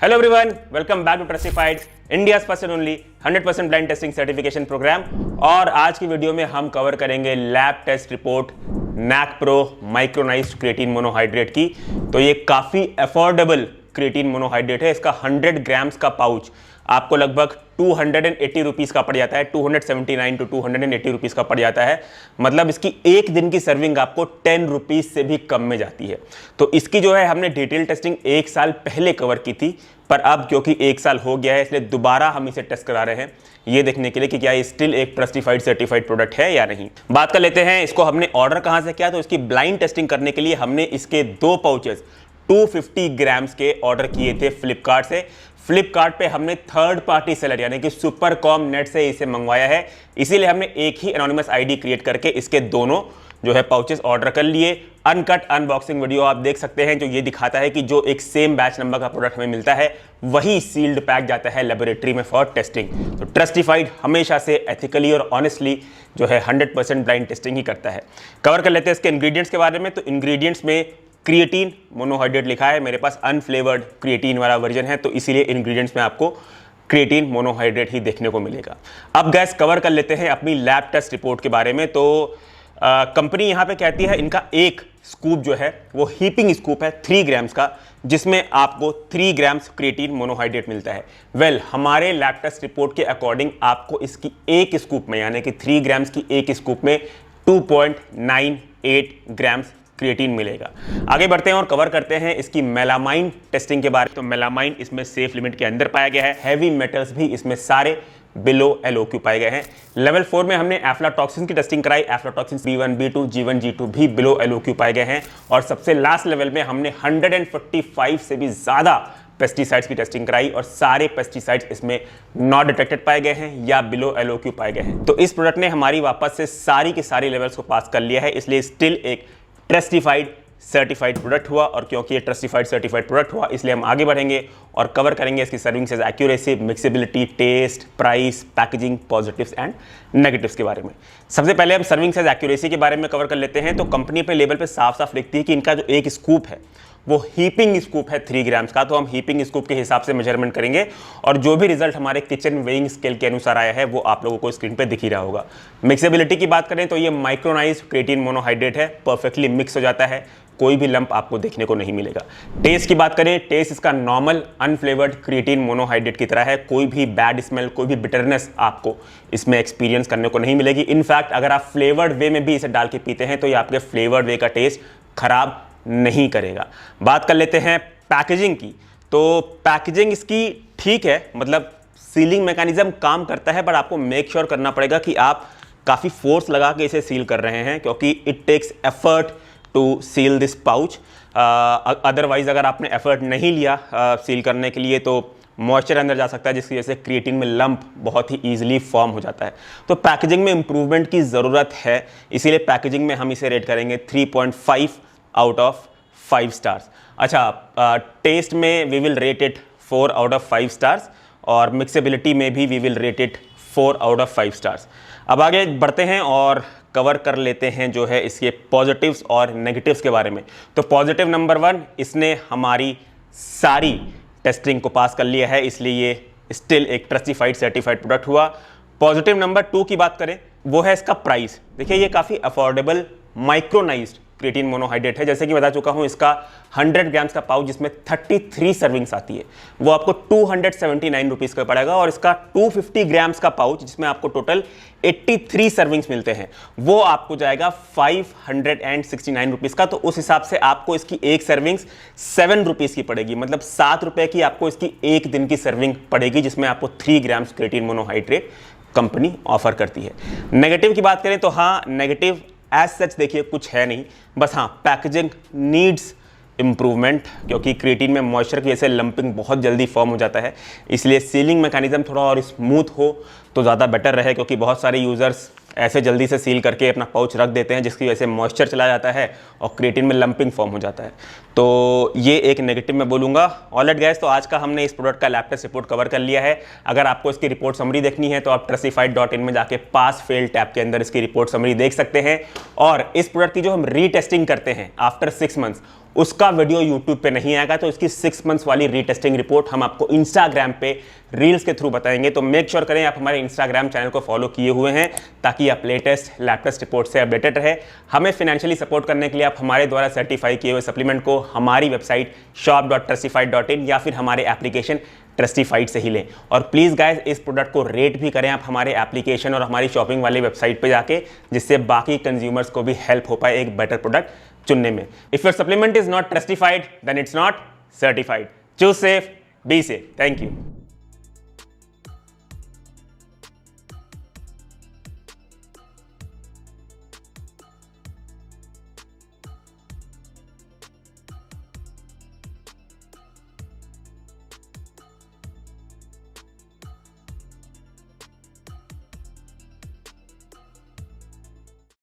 Hello everyone, welcome back to Trustified, India first and only 100% blind testing certification program. और आज की video में हम कवर करेंगे lab test report Nakpro micronized creatine monohydrate की। तो ये काफ़ी अफोर्डेबल क्रिएटिन मोनोहाइड्रेट है। इसका 100 ग्राम्स का पाउच आपको लगभग 280 रुपीज़ का पड़ जाता है। 279 टू 280 रुपीज़ का पड़ जाता है। मतलब इसकी एक दिन की सर्विंग आपको 10 रुपीज़ से भी कम में जाती है। तो इसकी जो है हमने डिटेल टेस्टिंग 1 साल पहले कवर की थी, पर अब क्योंकि 1 साल हो गया है इसलिए दोबारा हम इसे टेस्ट करा रहे हैं ये देखने के लिए कि क्या ये स्टिल एक ट्रस्टिफाइड सर्टिफाइड प्रोडक्ट है या नहीं। बात कर लेते हैं इसको हमने ऑर्डर कहाँ से किया। तो इसकी ब्लाइंड टेस्टिंग करने के लिए हमने इसके 2 पाउचेस 250 ग्राम्स के ऑर्डर किए थे फ्लिपकार्ट से। फ्लिपकार्ट पे हमने थर्ड पार्टी सेलर यानी कि सुपरकॉम नेट से इसे मंगवाया है, इसीलिए हमने एक ही एनोनिमस आईडी क्रिएट करके इसके दोनों जो है पाउचेस ऑर्डर कर लिए। अनकट अनबॉक्सिंग वीडियो आप देख सकते हैं जो ये दिखाता है कि जो एक सेम बैच नंबर का प्रोडक्ट हमें मिलता है वही सील्ड पैक जाता है लेबोरेटरी में फॉर टेस्टिंग। तो ट्रस्टिफाइड हमेशा से एथिकली और ऑनेस्टली जो है 100% ब्लाइंड टेस्टिंग ही करता है। कवर कर लेते हैं इसके इंग्रेडिएंट्स के बारे में। तो इंग्रेडिएंट्स में क्रिएटिन मोनोहाइड्रेट लिखा है, मेरे पास अनफ्लेवर्ड क्रिएटिन वाला वर्जन है तो इसीलिए इंग्रेडिएंट्स में आपको क्रिएटिन मोनोहाइड्रेट ही देखने को मिलेगा। अब गैस कवर कर लेते हैं अपनी लैब टेस्ट रिपोर्ट के बारे में। तो कंपनी यहाँ पे कहती है इनका एक स्कूप जो है वो हीपिंग स्कूप है 3 ग्राम्स का, जिसमें आपको 3 ग्राम्स क्रिएटिन मोनोहाइड्रेट मिलता है। वेल, हमारे लैब टेस्ट रिपोर्ट के अकॉर्डिंग आपको इसकी एक स्कूप में यानी कि 3 ग्राम्स की एक स्कूप में 2.98 ग्राम्स क्रिएटिन मिलेगा। आगे बढ़ते हैं और कवर करते हैं इसकी मेलामाइन टेस्टिंग के बारे में। तो मेलामाइन इसमें सेफ लिमिट के अंदर पाया गया है। हैवी मेटल्स भी इसमें सारे बिलो LOQ पाए गए हैं। लेवल 4 में हमने एफ्लाटॉक्सिन की टेस्टिंग कराई। Aflatoxin B1 B2 G1 G2 भी बिलो LOQ पाए गए हैं। और सबसे लास्ट लेवल में हमने 145 से भी ज्यादा पेस्टिसाइड्स की टेस्टिंग कराई और सारे पेस्टिसाइड्स इसमें नॉट डिटेक्टेड पाए गए हैं या बिलो LOQ पाए गए हैं। तो इस प्रोडक्ट ने हमारी वापस से सारी के सारी लेवल्स को पास कर लिया है, इसलिए स्टिल एक ट्रस्टिफाइड सर्टिफाइड प्रोडक्ट हुआ। और क्योंकि ये ट्रस्टिफाइड सर्टिफाइड प्रोडक्ट हुआ इसलिए हम आगे बढ़ेंगे और कवर करेंगे इसकी serving size, accuracy, mixability, taste, price, packaging, positives and negatives के बारे में। सबसे पहले हम सर्विंग साइज एक्यूरेसी के बारे में कवर कर लेते हैं। तो कंपनी पे लेबल पे साफ साफ लिखती है कि इनका जो एक स्कूप है वो हीपिंग स्कूप है 3 ग्राम्स का। तो हम हीपिंग स्कूप के हिसाब से मेजरमेंट करेंगे और जो भी रिजल्ट हमारे किचन वेइंग स्केल के अनुसार आया है वो आप लोगों को स्क्रीन पे दिख ही रहा होगा। मिक्सेबिलिटी की बात करें तो ये माइक्रोनाइज्ड क्रिएटिन मोनोहाइड्रेट है, परफेक्टली मिक्स हो जाता है, कोई भी लंप आपको देखने को नहीं मिलेगा। टेस्ट की बात करें, टेस्ट इसका नॉर्मल अनफ्लेवर्ड क्रिएटिन मोनोहाइड्रेट की तरह है। कोई भी बैड स्मेल, कोई भी बिटरनेस आपको इसमें एक्सपीरियंस करने को नहीं मिलेगी। इनफैक्ट अगर आप फ्लेवर्ड वे में भी इसे डाल के पीते हैं तो ये आपके फ्लेवर्ड वे का टेस्ट खराब नहीं करेगा। बात कर लेते हैं पैकेजिंग की। तो पैकेजिंग इसकी ठीक है, मतलब सीलिंग मैकेनिज्म काम करता है, पर आपको मेक श्योर करना पड़ेगा कि आप काफ़ी फोर्स लगा के इसे सील कर रहे हैं क्योंकि it takes effort to seal this pouch. Otherwise अगर आपने एफर्ट नहीं लिया सील करने के लिए तो मॉइस्चर अंदर जा सकता है, जिसकी वजह से क्रिएटिन में लंप बहुत ही ईजिली फॉर्म हो जाता है। तो पैकेजिंग में इंप्रूवमेंट की ज़रूरत है, इसीलिए पैकेजिंग में हम इसे रेट करेंगे 3.5 आउट ऑफ 5 स्टार्स। अच्छा, टेस्ट में we will rate it 4 out of 5 stars और मिक्सेबिलिटी में भी we will rate it 4 out of 5 stars. अब आगे बढ़ते हैं और कवर कर लेते हैं जो है इसके पॉजिटिव्स और नेगेटिव्स के बारे में। तो पॉजिटिव नंबर 1, इसने हमारी सारी टेस्टिंग को पास कर लिया है, इसलिए ये स्टिल एक ट्रस्टिफाइड सर्टिफाइड प्रोडक्ट हुआ। पॉजिटिव नंबर 2 की बात करें वो है इसका प्राइस। देखिए ये काफ़ी अफोर्डेबल माइक्रोनाइज्ड क्रिएटिन मोनोहाइड्रेट है। जैसे कि बता चुका हूं, इसका 100 ग्राम्स का पाउच जिसमें 33 सर्विंग्स आती है वो आपको 279 रुपीज़ का पड़ेगा। और इसका 250 ग्राम्स का पाउच जिसमें आपको टोटल 83 सर्विंग्स मिलते हैं वो आपको जाएगा 569 रुपीज़ का। तो उस हिसाब से आपको इसकी एक सर्विंग्स 7 रुपीज़ की पड़ेगी, मतलब 7 रुपये की आपको इसकी एक दिन की सर्विंग पड़ेगी, जिसमें आपको 3 grams creatine monohydrate company offer करती है। नेगेटिव की बात करें तो हाँ, नेगेटिव एज सच देखिए कुछ है नहीं, बस हाँ पैकेजिंग नीड्स इम्प्रूवमेंट, क्योंकि क्रिएटिन में मॉइस्चर की वजह से लंपिंग बहुत जल्दी फॉर्म हो जाता है, इसलिए सीलिंग मैकेनिज्म थोड़ा और स्मूथ हो तो ज़्यादा बेटर रहे। क्योंकि बहुत सारे यूज़र्स ऐसे जल्दी से सील करके अपना पाउच रख देते हैं जिसकी वजह से मॉइस्चर चला जाता है और क्रिएटिन में लंपिंग फॉर्म हो जाता है। तो ये एक नेगेटिव मैं बोलूँगा। ऑलराइट गाइस, तो आज का हमने इस प्रोडक्ट का लैब टेस्ट रिपोर्ट कवर कर लिया है। अगर आपको इसकी रिपोर्ट समरी देखनी है तो आप trustify.in में जाके पास फेल टैब के अंदर इसकी रिपोर्ट समरी देख सकते हैं। और इस प्रोडक्ट की जो हम रीटेस्टिंग करते हैं आफ्टर 6 मंथ्स उसका वीडियो यूट्यूब पे नहीं आएगा। तो इसकी 6 मंथ्स वाली रीटेस्टिंग रिपोर्ट हम आपको इंस्टाग्राम पे रील्स के थ्रू बताएंगे। तो मेक श्योर करें आप हमारे इंस्टाग्राम चैनल को फॉलो किए हुए हैं ताकि आप लेटेस्ट लैब टेस्ट रिपोर्ट से अपडेटेड रहे। हमें फाइनेंशियली सपोर्ट करने के लिए आप हमारे द्वारा सर्टिफाई किए हुए सप्लीमेंट को हमारी वेबसाइट shop.trustified.in या फिर हमारे एप्लीकेशन ट्रस्टिफाइड से ही लें। और प्लीज़ गाइस इस प्रोडक्ट को रेट भी करें आप हमारे एप्लीकेशन और हमारी शॉपिंग वाली वेबसाइट पे जाके, जिससे बाकी कंज्यूमर्स को भी हेल्प हो पाए एक बेटर प्रोडक्ट चुनने में। If your supplement is not Trustified then it's not certified. Choose safe, be safe. Thank you.